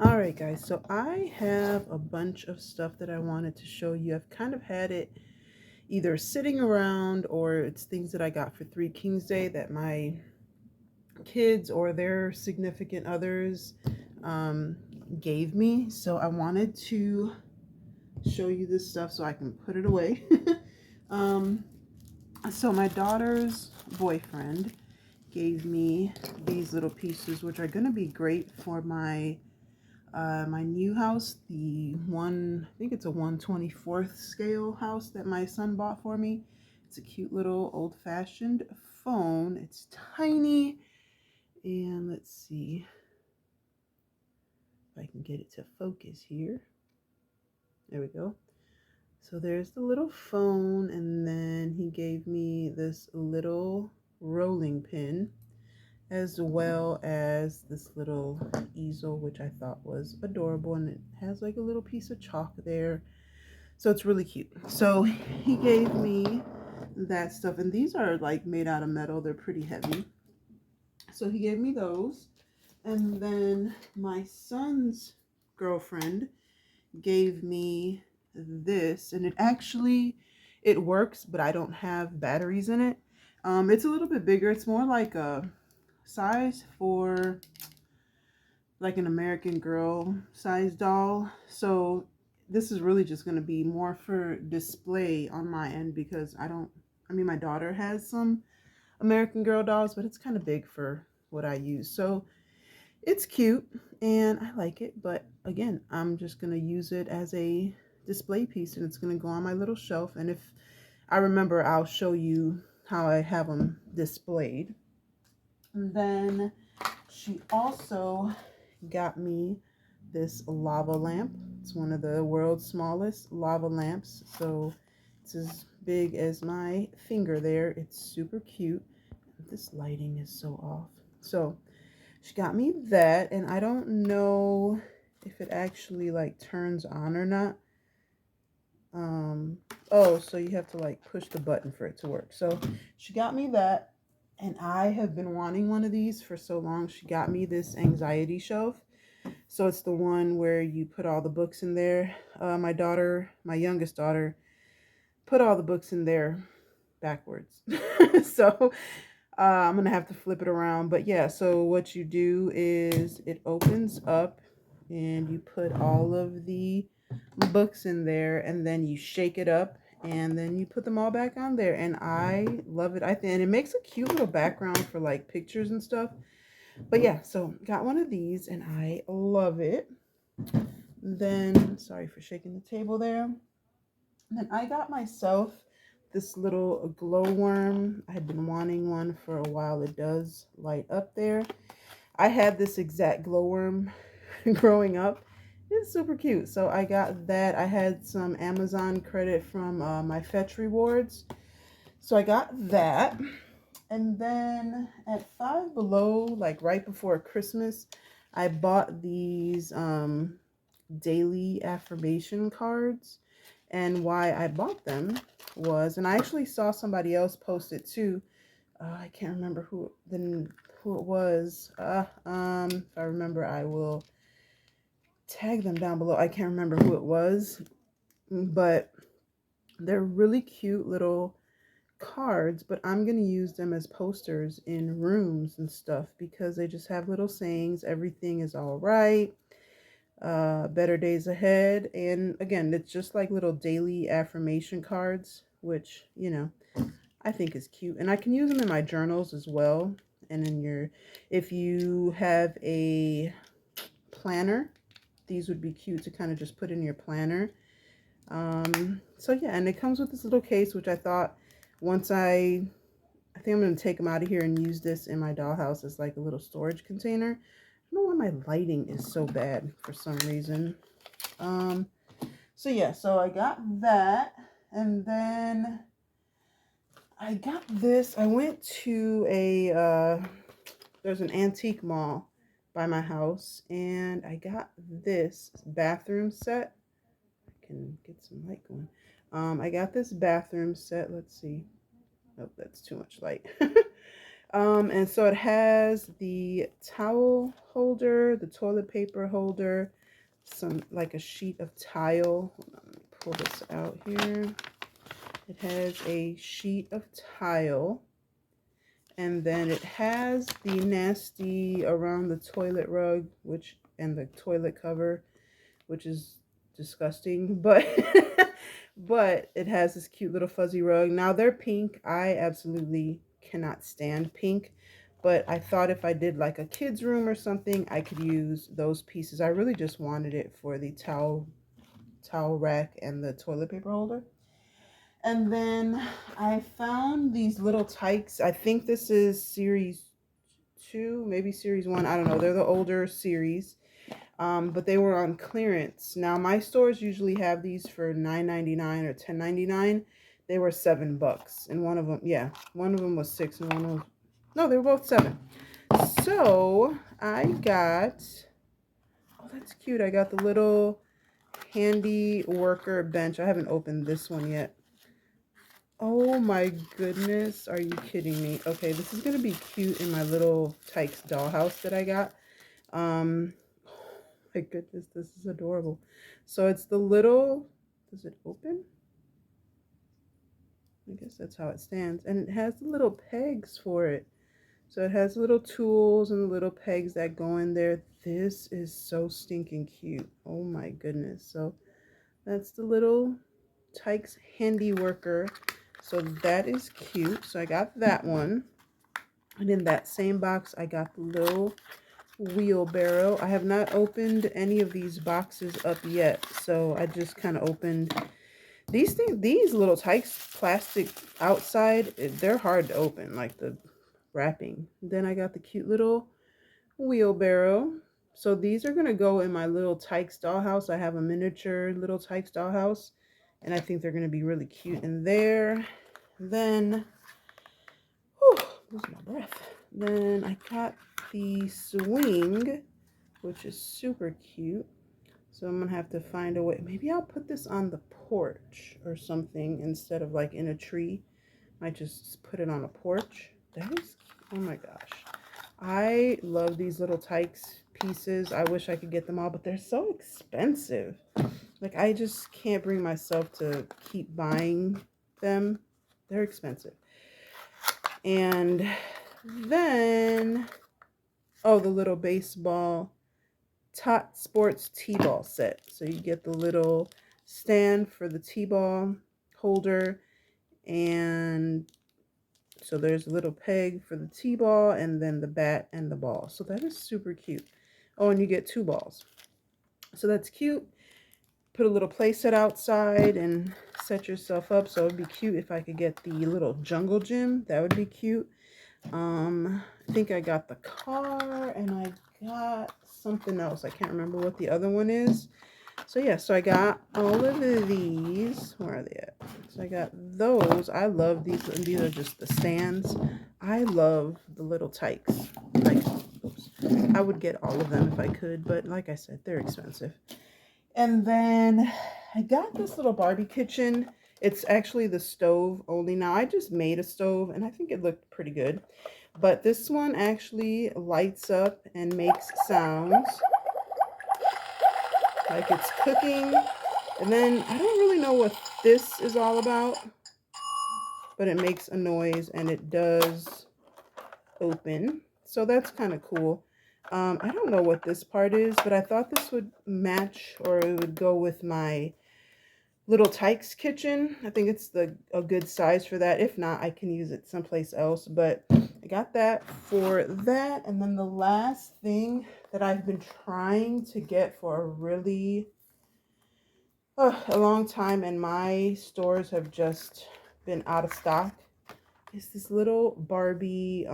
All right, guys, so I have a bunch of stuff that I wanted to show you. I've kind of had it either sitting around or it's things that I got for Three Kings Day that my kids or their significant others um, gave me. So I wanted to show you this stuff so I can put it away. um, so my daughter's boyfriend gave me these little pieces, which are going to be great for my new house, the I think it's a 1/24th scale house that my son bought for me. It's a cute little old-fashioned phone. It's tiny, and let's see if I can get it to focus here. There we go. So there's the little phone, and then he gave me this little rolling pin, as well as this little easel, which I thought was adorable, and it has like a little piece of chalk there. So it's really cute. So he gave me that stuff, and these are like made out of metal. They're pretty heavy. So he gave me those. And then my son's girlfriend gave me this, and it works, but I don't have batteries in it. It's a little bit bigger. It's more like a size for like an American Girl size doll. So this is really just going to be more for display on my end because my daughter has some American Girl dolls, but it's kind of big for what I use. So it's cute and I like it, but again, I'm just going to use it as a display piece and it's going to go on my little shelf. And if I remember, I'll show you how I have them displayed. And then she also got me this lava lamp. It's one of the world's smallest lava lamps. So it's as big as my finger there. It's super cute. This lighting is so off. So she got me that, and I don't know if it actually like turns on or not. Oh, so you have to like push the button for it to work. So she got me that, and I have been wanting one of these for so long. She got me this anxiety shelf. So it's the one where you put all the books in there. My youngest daughter, put all the books in there backwards. So I'm gonna have to flip it around. But yeah, so what you do is it opens up and you put all of the books in there and then you shake it up and then you put them all back on there. And I love it. I think and it makes a cute little background for like pictures and stuff. But yeah, so got one of these and I love it. Then, sorry for shaking the table there. And then I got myself this little glowworm. I had been wanting one for a while. It does light up there. I had this exact glowworm growing up. It's super cute. So I got that. I had some Amazon credit from my Fetch rewards. So I got that. And then at Five Below, like right before Christmas, I bought these daily affirmation cards. And why I bought them was, and I actually saw somebody else post it too. I can't remember who it was. If I remember, I will tag them down below. I can't remember who it was, but they're really cute little cards, but I'm going to use them as posters in rooms and stuff because they just have little sayings. Everything is all right. Better days ahead. And again, it's just like little daily affirmation cards, which, I think is cute. And I can use them in my journals as well. And if you have a planner, these would be cute to kind of just put in your planner. So yeah, and it comes with this little case, which I thought I think I'm going to take them out of here and use this in my dollhouse as like a little storage container. I don't know why my lighting is so bad for some reason. So yeah, so I got that, and then I got this. I went to there's an antique mall by my house, and I got this bathroom set. I can get some light going. I got this bathroom set. Let's see. Nope, that's too much light. And so it has the towel holder, the toilet paper holder, some like a sheet of tile. Hold on, let me pull this out here. It has a sheet of tile, and then it has the nasty around the toilet rug, and the toilet cover, which is disgusting, but but it has this cute little fuzzy rug. Now they're pink. I absolutely cannot stand pink, but I thought if I did like a kid's room or something, I could use those pieces. I really just wanted it for the towel rack and the toilet paper holder. And then I found these little tykes. I think this is series 2, maybe series 1. I don't know. They're the older series. But they were on clearance. Now my stores usually have these for $9.99 or $10.99. They were $7, and one of them was 6, and one was no, they were both 7. So I got, oh, that's cute. I got the little handy worker bench. I haven't opened this one yet. Oh my goodness, are you kidding me? Okay, this is gonna be cute in my little Tykes dollhouse that I got. My goodness, this is adorable. So it's the little, does it open? I guess that's how it stands. And it has the little pegs for it. So it has little tools and little pegs that go in there. This is so stinking cute. Oh my goodness. So that's the little Tykes handy worker. So that is cute. So I got that one. And in that same box, I got the little wheelbarrow. I have not opened any of these boxes up yet, so I just kind of opened these things. These little Tykes plastic outside, they're hard to open, like the wrapping. Then I got the cute little wheelbarrow. So these are gonna go in my little Tykes dollhouse. I have a miniature little Tykes dollhouse, and I think they're gonna be really cute in there. Then, whew, losing my breath. Then I got the swing, which is super cute. So I'm gonna have to find a way. Maybe I'll put this on the porch or something instead of like in a tree. I just put it on a porch. That is, oh my gosh. I love these little Tykes pieces. I wish I could get them all, but they're so expensive. Like I just can't bring myself to keep buying them. They're expensive. And then, oh, the little baseball Tot Sports T-ball set. So you get the little stand for the T-ball holder, and so there's a little peg for the T-ball, and then the bat and the ball. So that is super cute. Oh, and you get 2 balls. So that's cute. Put a little play set outside and set yourself up. So it'd be cute if I could get the little jungle gym. That would be cute. I think I got the car, and I got something else. I can't remember what the other one is. So yeah, so I got all of these. Where are they at? So I got those. I love these, and these are just the stands. I love the little Tykes. Like, oops. I would get all of them if I could, but like I said, they're expensive. And then I got this little Barbie kitchen. It's actually the stove only. Now I just made a stove and I think it looked pretty good. But this one actually lights up and makes sounds like it's cooking. And then I don't really know what this is all about, but it makes a noise and it does open. So that's kind of cool. I don't know what this part is, but I thought this would match, or it would go with my little Tykes kitchen. I think it's a good size for that. If not, I can use it someplace else. But I got that for that. And then the last thing that I've been trying to get for a really a long time, and my stores have just been out of stock, is this little Barbie.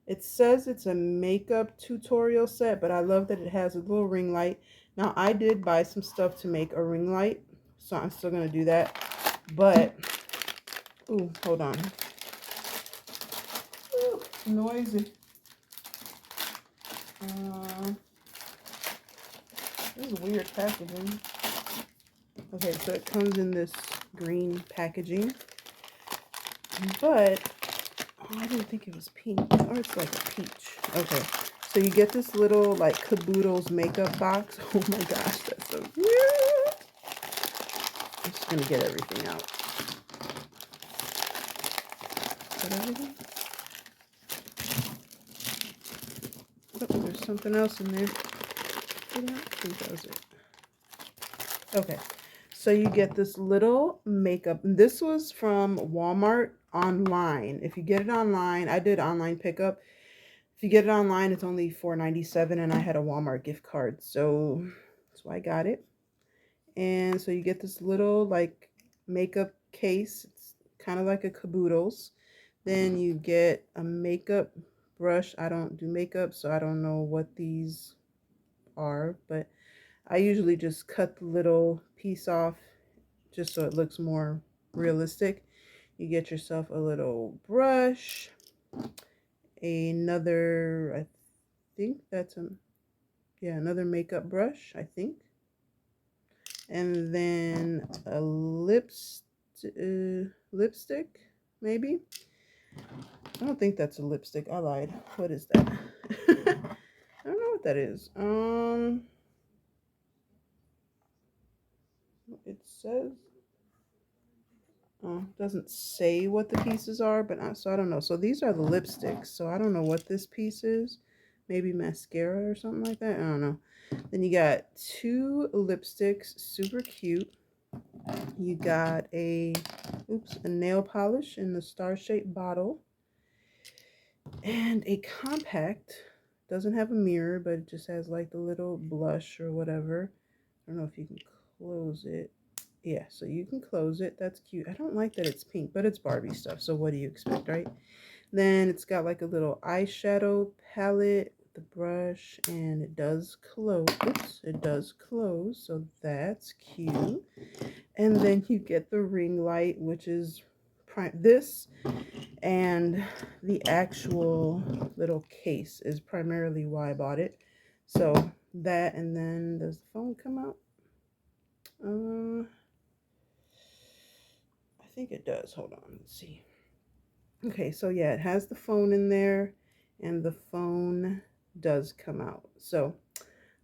It says it's a makeup tutorial set, but I love that it has a little ring light. Now, I did buy some stuff to make a ring light, so I'm still going to do that. But, ooh, hold on. Ooh, noisy. This is weird packaging. Okay, so it comes in this green packaging. But Oh, I didn't think it was pink. Or it's like a peach. Okay. So you get this little like caboodles makeup box. Oh my gosh, that's so cute. I'm just gonna get everything out. Is that everything? Oh, there's something else in there. I think that was it. Okay. So you get this little makeup. This was from Walmart online. If you get it online, I did online pickup. If you get it online, it's only $4.97, and I had a Walmart gift card, so that's why I got it. And so you get this little like makeup case. It's kind of like a caboodles. Then you get a makeup brush. I don't do makeup, so I don't know what these are, but I usually just cut the little piece off just so it looks more realistic. You get yourself a little brush, another, I think that's another makeup brush, I think. And then a lipstick, maybe. I don't think that's a lipstick. I lied. What is that? I don't know what that is. It says, doesn't say what the pieces are, but so I don't know. So these are the lipsticks. So I don't know what this piece is. Maybe mascara or something like that. I don't know. Then you got two lipsticks, super cute. You got a nail polish in the star-shaped bottle. And a compact. Doesn't have a mirror, but it just has like the little blush or whatever. I don't know if you can close it. Yeah, so you can close it. That's cute. I don't like that it's pink, but it's Barbie stuff, so what do you expect, right? Then it's got like a little eyeshadow palette with the brush, and it does close. Oops, it does close, so that's cute. And then you get the ring light, which is this, and the actual little case is primarily why I bought it. So that, and then does the phone come out? I think it does. Hold on, let's see. Okay, so yeah, it has the phone in there, and the phone does come out. So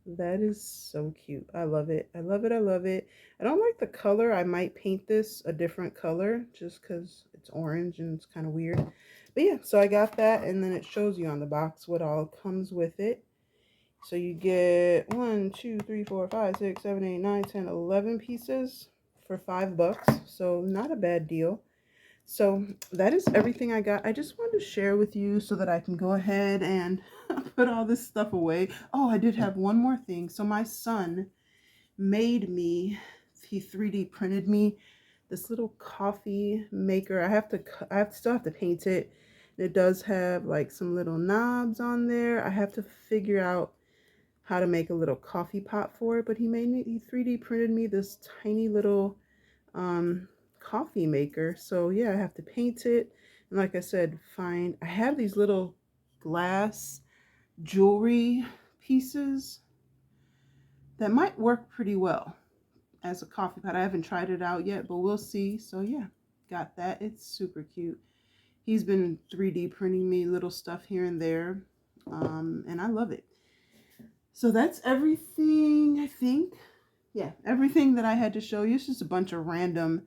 that is so cute. I love it. I love it. I love it. I don't like the color. I might paint this a different color just because it's orange and it's kind of weird. But yeah, so I got that, and then it shows you on the box what all comes with it. So you get 1, 2, 3, 4, 5, 6, 7, 8, 9, 10, 11 pieces for $5. So not a bad deal. So that is everything I got. I just wanted to share with you so that I can go ahead and put all this stuff away. Oh, I did have one more thing. So my son made me, he 3D printed me this little coffee maker. I still have to paint it. It does have like some little knobs on there. I have to figure out how to make a little coffee pot for it, but he 3D printed me this tiny little coffee maker. So yeah, I have to paint it, and like I said, I have these little glass jewelry pieces that might work pretty well as a coffee pot. I haven't tried it out yet, but we'll see. So yeah, got that. It's super cute. He's been 3D printing me little stuff here and there, and I love it. So that's everything, I think. Yeah, everything that I had to show you. It's just a bunch of random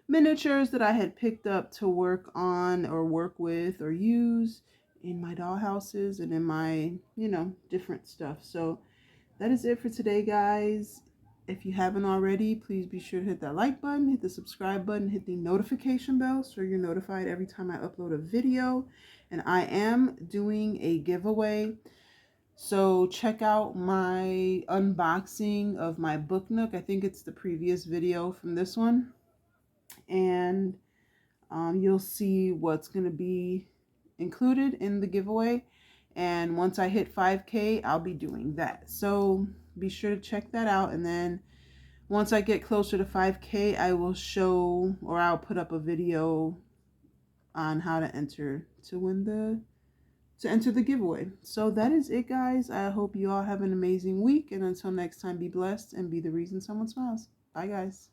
miniatures that I had picked up to work on or work with or use in my dollhouses and in my, different stuff. So that is it for today, guys. If you haven't already, please be sure to hit that like button, hit the subscribe button, hit the notification bell so you're notified every time I upload a video. And I am doing a giveaway. So check out my unboxing of my book nook. I think it's the previous video from this one. And you'll see what's going to be included in the giveaway. And once I hit 5K, I'll be doing that. So be sure to check that out. And then once I get closer to 5K, I will show, or I'll put up a video on how to enter the giveaway. So that is it, guys. I hope you all have an amazing week. And until next time, be blessed and be the reason someone smiles. Bye, guys.